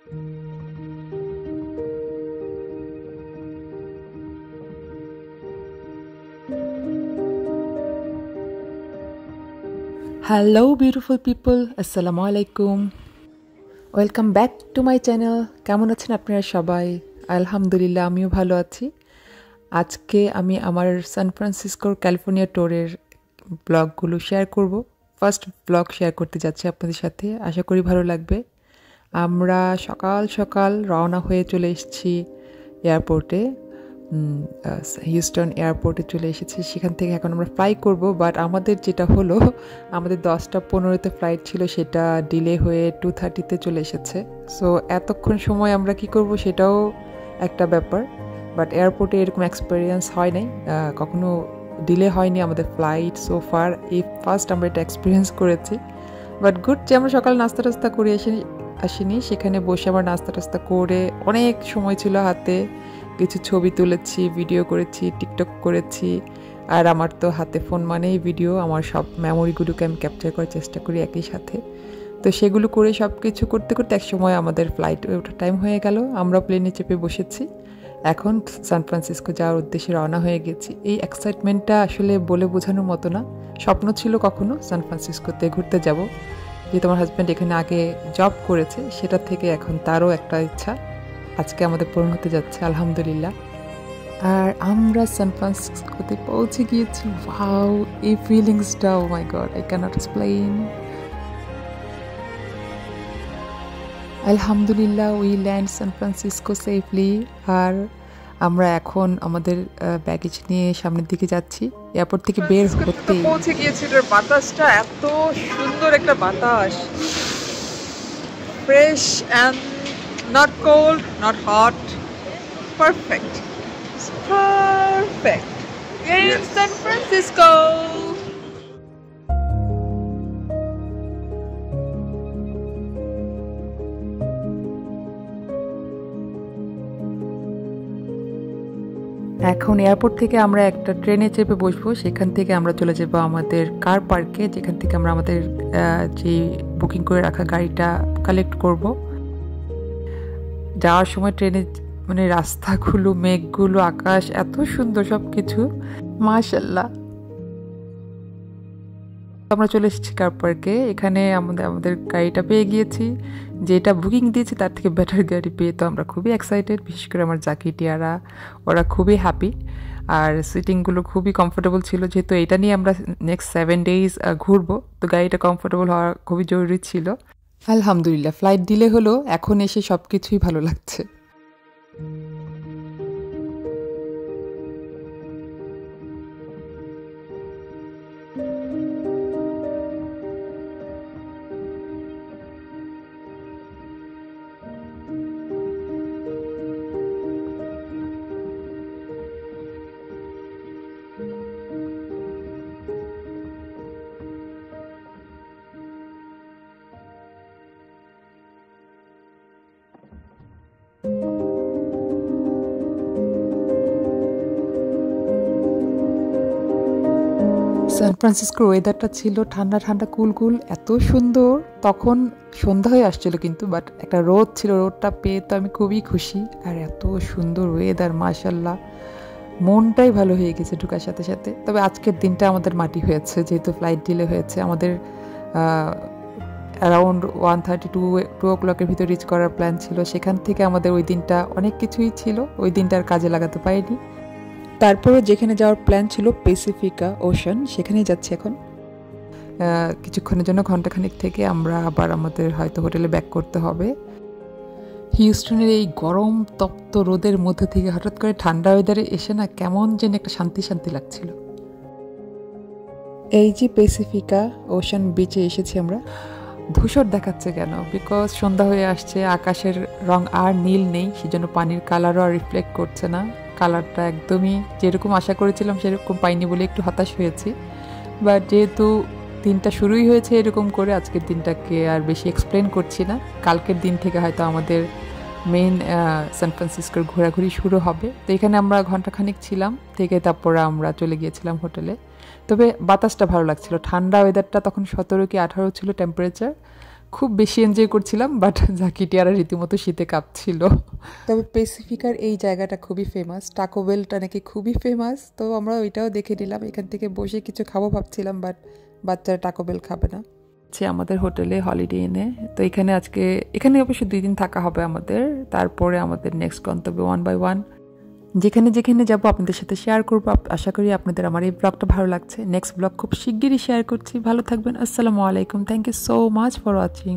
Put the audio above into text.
Hello beautiful people, আসসালামু আলাইকুম। Welcome back to my channel. কেমন আছেন আপনারা সবাই? আলহামদুলিল্লাহ, আমিও ভালো আছি। আজকে আমি আমার সান ফ্রান্সিসকোর ক্যালিফোর্নিয়া ট্যুরের ব্লগগুলো শেয়ার করব। ফার্স্ট ব্লগ শেয়ার করতে যাচ্ছি আপনাদের সাথে, আশা করি ভালো লাগবে। আমরা সকাল সকাল রওনা হয়ে চলে এসেছি এয়ারপোর্টে, হিউস্টন এয়ারপোর্টে চলে এসেছি। সেখান থেকে এখন আমরা ফ্লাই করব, বাট আমাদের যেটা হলো, আমাদের 10:15-তে ফ্লাইট ছিল, সেটা ডিলে হয়ে 2:30-তে চলে এসেছে। সো এতক্ষণ সময় আমরা কি করব সেটাও একটা ব্যাপার, বাট এয়ারপোর্টে এরকম এক্সপিরিয়েন্স হয় নাই, কখনো ডিলে হয়নি আমাদের ফ্লাইট সো ফার। এই ফার্স্ট আমরা এটা এক্সপিরিয়েন্স করেছি, বাট গুড যে আমরা সকাল নাস্তা টাস্তা করে আসিনি। সেখানে বসে আমার নাস্তা টাস্তা করে অনেক সময় ছিল হাতে, কিছু ছবি তুলেছি, ভিডিও করেছি, টিকটক করেছি। আর আমার তো হাতে ফোন মানেই ভিডিও, আমার সব মেমোরিগুলোকে আমি ক্যাপচার করার চেষ্টা করি একই সাথে। তো সেগুলো করে সব কিছু করতে করতে এক সময় আমাদের ফ্লাইট ওঠার টাইম হয়ে গেল। আমরা প্লেনে চেপে বসেছি, এখন সান ফ্রান্সিসকো যাওয়ার উদ্দেশ্যে রওনা হয়ে গেছি। এই এক্সাইটমেন্টটা আসলে বলে বোঝানোর মতো না। স্বপ্ন ছিল কখনো সান ফ্রান্সিসকোতে ঘুরতে যাব, যেহেতু আমার হাজব্যান্ড এখানে আগে জব করেছে, সেটা থেকে এখন তারও একটা ইচ্ছা আজকে আমাদের পূরণ হতে যাচ্ছে, আলহামদুলিল্লাহ। আর আমরা সান ফ্রান্সিসকোতে পৌঁছে গিয়েছি। ওয়াও, এই ফিলিংসটা, oh my God, I can't explain. আলহামদুলিল্লাহ, we land San Francisco safely. আর আমরা এখন আমাদের ব্যাগেজ নিয়ে সামনের দিকে যাচ্ছি। এয়ারপোর্ট থেকে বের হতে পৌঁছে গিয়েছি। এটার বাতাসটা এত সুন্দর, একটা বাতাস, fresh and not cold, not hot, perfect, perfect in San Francisco. এখন এয়ারপোর্ট থেকে আমরা একটা ট্রেনে চেপে বসবো, সেখান থেকে আমরা চলে যাব আমাদের কার পার্কে, যেখান থেকে আমরা আমাদের যে বুকিং করে রাখা গাড়িটা কালেক্ট করব। যাওয়ার সময় ট্রেনে মানে রাস্তাগুলো, মেঘগুলো, আকাশ এত সুন্দর, সব কিছু মাশাআল্লাহ। আমরা চলে এসেছি কার পার্কে। এখানে আমাদের গাড়িটা পেয়ে গিয়েছি, যেটা বুকিং দিয়েছি তার থেকে বেটার গাড়ি পেয়ে তো আমরা খুবই এক্সাইটেড। বিশেষ করে আমার জাকি টিয়ারা, ওরা খুবই হ্যাপি। আর সিটিংগুলো খুবই কমফোর্টেবল ছিল, যেহেতু এটা নিয়ে আমরা নেক্সট 7 days ঘুরবো, তো গাড়িটা কমফোর্টেবল হওয়া খুবই জরুরি ছিল। আলহামদুলিল্লাহ, ফ্লাইট ডিলে হলো, এখন এসে সব কিছুই ভালো লাগছে। সান ফ্রান্সিসকোর ওয়েদারটা ছিল ঠান্ডা ঠান্ডা, কুল, এত সুন্দর। তখন সন্ধ্যা হয়ে আসছিল কিন্তু, বাট একটা রোদ ছিল, রোদটা পেয়ে তো আমি খুবই খুশি। আর এত সুন্দর ওয়েদার, মাশাআল্লাহ, মনটাই ভালো হয়ে গেছে ঢোকার সাথে সাথে। তবে আজকের দিনটা আমাদের মাটি হয়েছে, যেহেতু ফ্লাইট ডিলে হয়েছে। আমাদের অ্যারাউন্ড 1:30 2 o'clock-এর ভিতর রিচ করার প্ল্যান ছিল। সেখান থেকে আমাদের ওই দিনটা অনেক কিছুই ছিল, ওই দিনটা আর কাজে লাগাতে পারিনি। তারপরে যেখানে যাওয়ার প্ল্যান ছিল প্যাসিফিকা ওশান, সেখানেই যাচ্ছি এখন। কিছুক্ষণের জন্য, ঘন্টাখানিক থেকে আমরা আবার আমাদের হয়তো হোটেলে ব্যাক করতে হবে। হিউস্টনের এই গরম তপ্ত রোদের মধ্যে থেকে হঠাৎ করে ঠান্ডা ওয়েদারে এসে না কেমন যেন একটা শান্তি শান্তি লাগছিল। এই যে প্যাসিফিকা ওশান বিচে এসেছি আমরা। ধূসর দেখাচ্ছে কেন? বিকজ সন্ধ্যা হয়ে আসছে, আকাশের রং আর নীল নেই, সেজন্য পানির কালারও আর রিফ্লেক্ট করছে না। কালারটা একদমই যেরকম আশা করেছিলাম সেরকম পাইনি বলে একটু হতাশ হয়েছি। বাট যেহেতু দিনটা শুরুই হয়েছে এরকম করে, আজকের দিনটাকে আর বেশি এক্সপ্লেন করছি না। কালকের দিন থেকে হয়তো আমাদের মেইন সান ফ্রান্সিসকোর ঘোরাঘুরি শুরু হবে। তো এখানে আমরা ঘন্টাখানিক ছিলাম, থেকে তারপরে আমরা চলে গিয়েছিলাম হোটেলে। তবে বাতাসটা ভালো লাগছিল, ঠান্ডা ওয়েদারটা তখন 17 কি 18 ছিল টেম্পারেচার, খুব বেশি এনজয় করছিলাম, বাট জাকিটিয়ারা রীতিমতো শীতে কাঁপছিল। তবে প্যাসিফিকার এই জায়গাটা খুবই ফেমাস, টাকো বেলটা নাকি খুবই ফেমাস, তো আমরা ওইটাও দেখে নিলাম। এখান থেকে বসে কিছু খাবো ভাবছিলাম, বাট বাচ্চারা টাকো বেল খাবে না। আমাদের হোটেলে হলিডে ইনে, তো এখানে অবশ্য 2 দিন থাকা হবে আমাদের। তারপরে আমাদের নেক্সট গন্তব্য 1 বাই 1, যেখানে যেখানে যাবো আপনাদের সাথে শেয়ার করবো। আশা করি আপনাদের আমার এই ব্লগটা ভালো লাগছে। নেক্সট ব্লগ খুব শিগগিরই শেয়ার করছি। ভালো থাকবেন। আসসালামু আলাইকুম। Thank you so much for watching.